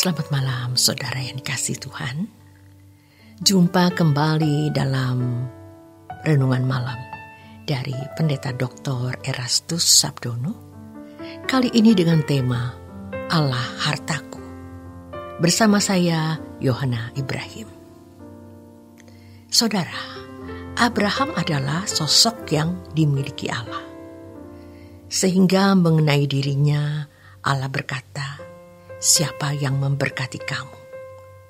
Selamat malam saudara yang dikasihi Tuhan. Jumpa kembali dalam renungan malam dari Pendeta Dr. Erastus Sabdono. Kali ini dengan tema Allah Hartaku. Bersama saya Yohana Ibrahim. Saudara, Abraham adalah sosok yang dimiliki Allah. Sehingga mengenai dirinya Allah berkata, "Siapa yang memberkati kamu,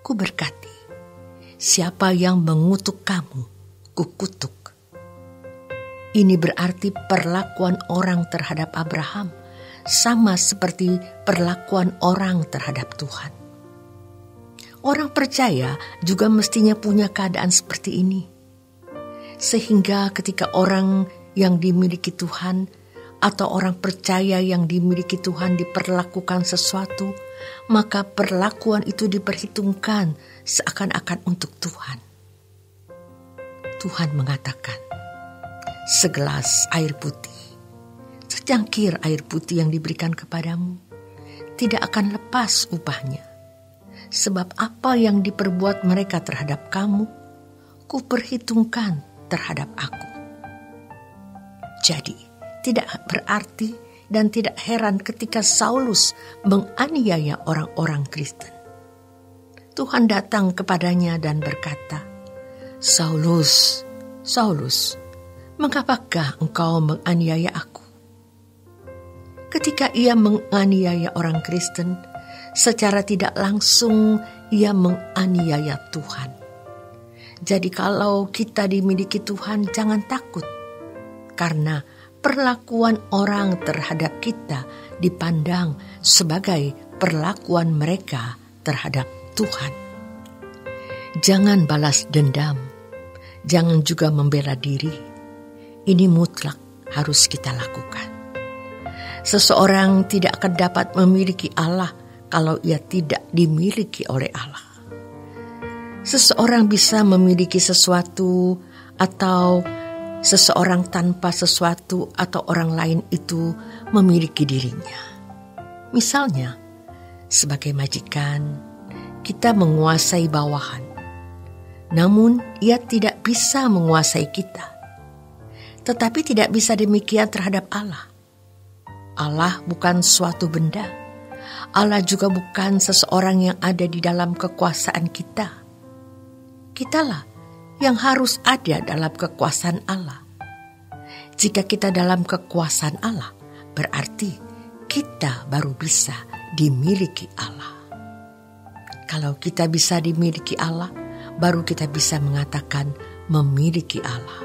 ku berkati. Siapa yang mengutuk kamu, ku kutuk." Ini berarti perlakuan orang terhadap Abraham sama seperti perlakuan orang terhadap Tuhan. Orang percaya juga mestinya punya keadaan seperti ini. Sehingga ketika orang yang dimiliki Tuhan atau orang percaya yang dimiliki Tuhan diperlakukan sesuatu, maka perlakuan itu diperhitungkan seakan-akan untuk Tuhan. Tuhan mengatakan, "Segelas air putih, secangkir air putih yang diberikan kepadamu, tidak akan lepas upahnya. Sebab apa yang diperbuat mereka terhadap kamu, kuperhitungkan terhadap aku." Jadi, tidak berarti dan tidak heran ketika Saulus menganiaya orang-orang Kristen. Tuhan datang kepadanya dan berkata, "Saulus, Saulus, mengapakah engkau menganiaya aku?" Ketika ia menganiaya orang Kristen, secara tidak langsung ia menganiaya Tuhan. Jadi kalau kita dimiliki Tuhan, jangan takut. Karena perlakuan orang terhadap kita dipandang sebagai perlakuan mereka terhadap Tuhan. Jangan balas dendam, jangan juga membela diri. Ini mutlak harus kita lakukan. Seseorang tidak akan dapat memiliki Allah kalau ia tidak dimiliki oleh Allah. Seseorang bisa memiliki sesuatu atau seseorang tanpa sesuatu atau orang lain itu memiliki dirinya. Misalnya, sebagai majikan, kita menguasai bawahan. Namun, ia tidak bisa menguasai kita. Tetapi tidak bisa demikian terhadap Allah. Allah bukan suatu benda. Allah juga bukan seseorang yang ada di dalam kekuasaan kita. Kitalah yang harus ada dalam kekuasaan Allah. Jika kita dalam kekuasaan Allah, berarti kita baru bisa dimiliki Allah. Kalau kita bisa dimiliki Allah, baru kita bisa mengatakan memiliki Allah.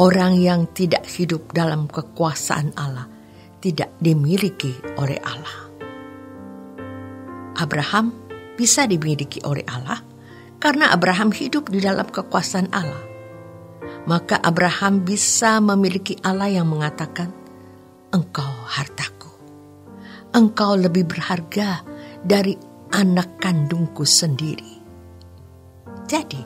Orang yang tidak hidup dalam kekuasaan Allah tidak dimiliki oleh Allah. Abraham bisa dimiliki oleh Allah karena Abraham hidup di dalam kekuasaan Allah. Maka Abraham bisa memiliki Allah yang mengatakan, "Engkau hartaku. Engkau lebih berharga dari anak kandungku sendiri." Jadi,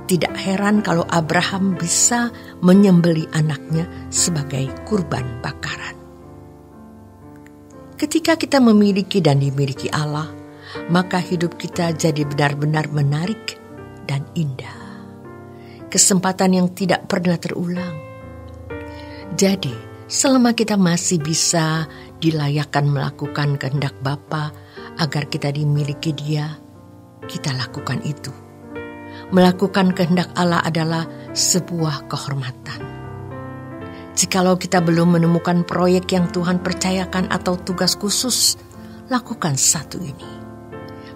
tidak heran kalau Abraham bisa menyembelih anaknya sebagai kurban bakaran. Ketika kita memiliki dan dimiliki Allah, maka hidup kita jadi benar-benar menarik dan indah. Kesempatan yang tidak pernah terulang. Jadi, selama kita masih bisa dilayakkan melakukan kehendak Bapa agar kita dimiliki Dia, kita lakukan itu. Melakukan kehendak Allah adalah sebuah kehormatan. Jikalau kita belum menemukan proyek yang Tuhan percayakan atau tugas khusus, lakukan satu ini.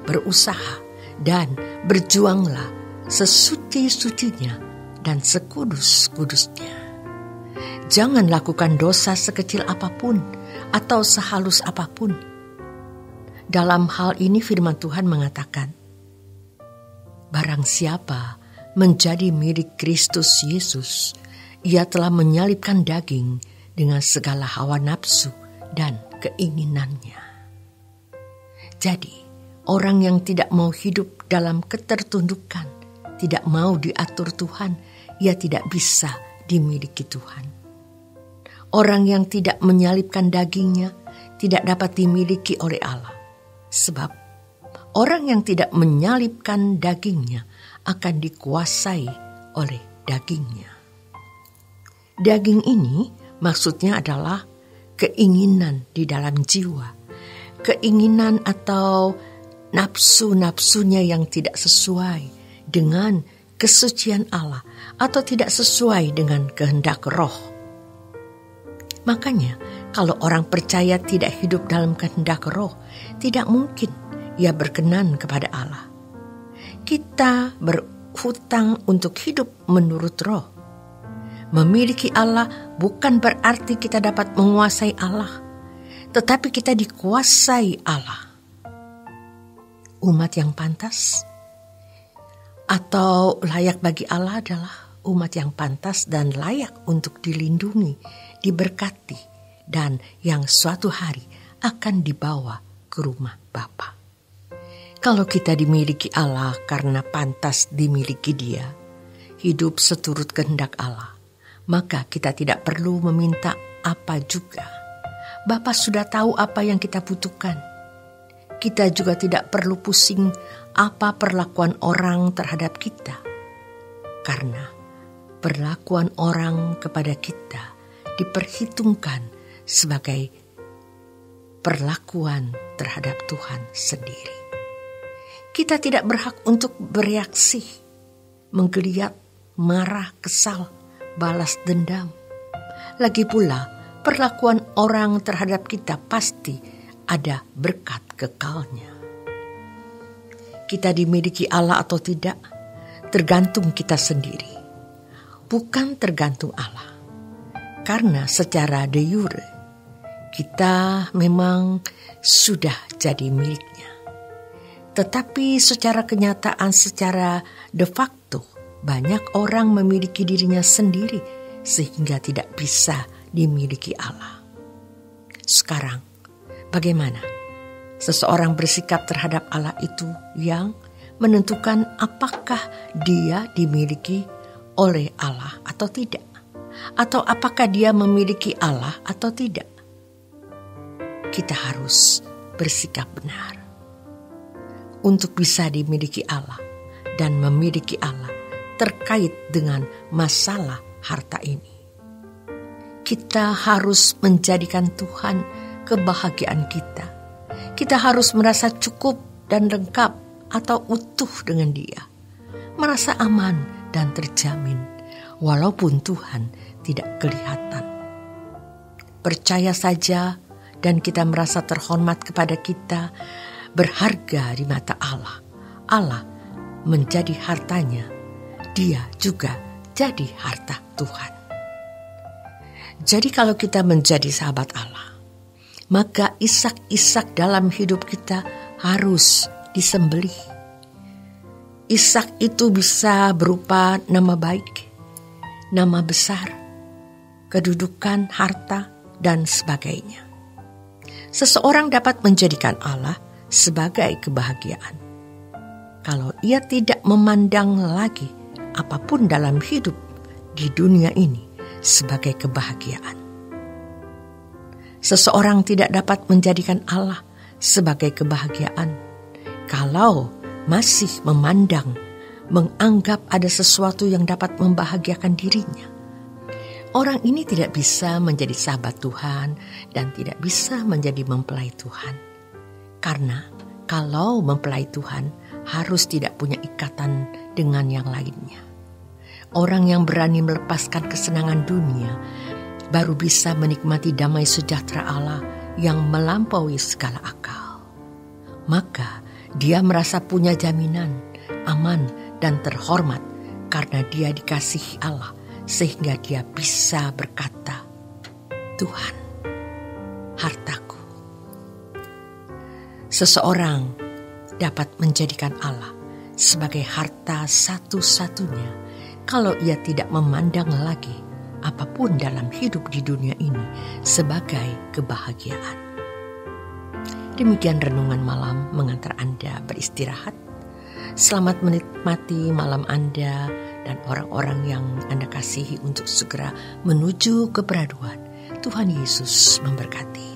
Berusaha dan berjuanglah sesuci-sucinya dan sekudus-kudusnya. Jangan lakukan dosa sekecil apapun atau sehalus apapun. Dalam hal ini firman Tuhan mengatakan, "Barang siapa menjadi milik Kristus Yesus, ia telah menyalibkan daging dengan segala hawa nafsu dan keinginannya." Jadi, orang yang tidak mau hidup dalam ketertundukan, tidak mau diatur Tuhan, ia tidak bisa dimiliki Tuhan. Orang yang tidak menyalibkan dagingnya tidak dapat dimiliki oleh Allah. Sebab orang yang tidak menyalibkan dagingnya akan dikuasai oleh dagingnya. Daging ini maksudnya adalah keinginan di dalam jiwa, keinginan atau nafsu-nafsunya yang tidak sesuai dengan kesucian Allah atau tidak sesuai dengan kehendak roh. Makanya kalau orang percaya tidak hidup dalam kehendak roh, tidak mungkin ia berkenan kepada Allah. Kita berhutang untuk hidup menurut roh. Memiliki Allah bukan berarti kita dapat menguasai Allah, tetapi kita dikuasai Allah. Umat yang pantas atau layak bagi Allah adalah umat yang pantas dan layak untuk dilindungi, diberkati, dan yang suatu hari akan dibawa ke rumah Bapa. Kalau kita dimiliki Allah karena pantas dimiliki Dia, hidup seturut kehendak Allah, maka kita tidak perlu meminta apa juga. Bapa sudah tahu apa yang kita butuhkan. Kita juga tidak perlu pusing apa perlakuan orang terhadap kita, karena perlakuan orang kepada kita diperhitungkan sebagai perlakuan terhadap Tuhan sendiri. Kita tidak berhak untuk bereaksi, menggeliat, marah, kesal, balas dendam. Lagi pula, perlakuan orang terhadap kita pasti ada berkat kekalnya. Kita dimiliki Allah atau tidak, tergantung kita sendiri, bukan tergantung Allah. Karena secara de jure, kita memang sudah jadi miliknya. Tetapi secara kenyataan, secara de facto, banyak orang memiliki dirinya sendiri sehingga tidak bisa dimiliki Allah. Sekarang, bagaimana seseorang bersikap terhadap Allah itu yang menentukan apakah dia dimiliki oleh Allah atau tidak? Atau apakah dia memiliki Allah atau tidak? Kita harus bersikap benar. Untuk bisa dimiliki Allah dan memiliki Allah terkait dengan masalah harta ini, kita harus menjadikan Tuhan kebahagiaan kita. Kita harus merasa cukup dan lengkap atau utuh dengan Dia, merasa aman dan terjamin walaupun Tuhan tidak kelihatan. Percaya saja dan kita merasa terhormat kepada kita, berharga di mata Allah. Allah menjadi hartanya, Dia juga jadi harta Tuhan. Jadi kalau kita menjadi sahabat Allah, maka Ishak-Ishak dalam hidup kita harus disembelih. Ishak itu bisa berupa nama baik, nama besar, kedudukan, harta, dan sebagainya. Seseorang dapat menjadikan Allah sebagai kebahagiaan kalau ia tidak memandang lagi apapun dalam hidup di dunia ini sebagai kebahagiaan. Seseorang tidak dapat menjadikan Allah sebagai kebahagiaan kalau masih menganggap ada sesuatu yang dapat membahagiakan dirinya. Orang ini tidak bisa menjadi sahabat Tuhan dan tidak bisa menjadi mempelai Tuhan. Karena kalau mempelai Tuhan harus tidak punya ikatan dengan yang lainnya. Orang yang berani melepaskan kesenangan dunia baru bisa menikmati damai sejahtera Allah yang melampaui segala akal. Maka dia merasa punya jaminan, aman dan terhormat karena dia dikasihi Allah, sehingga dia bisa berkata, Tuhan, hartaku. Seseorang dapat menjadikan Allah sebagai harta satu-satunya kalau ia tidak memandang lagi apapun dalam hidup di dunia ini sebagai kebahagiaan. Demikian renungan malam mengantar Anda beristirahat. Selamat menikmati malam Anda dan orang-orang yang Anda kasihi untuk segera menuju keperaduan. Tuhan Yesus memberkati.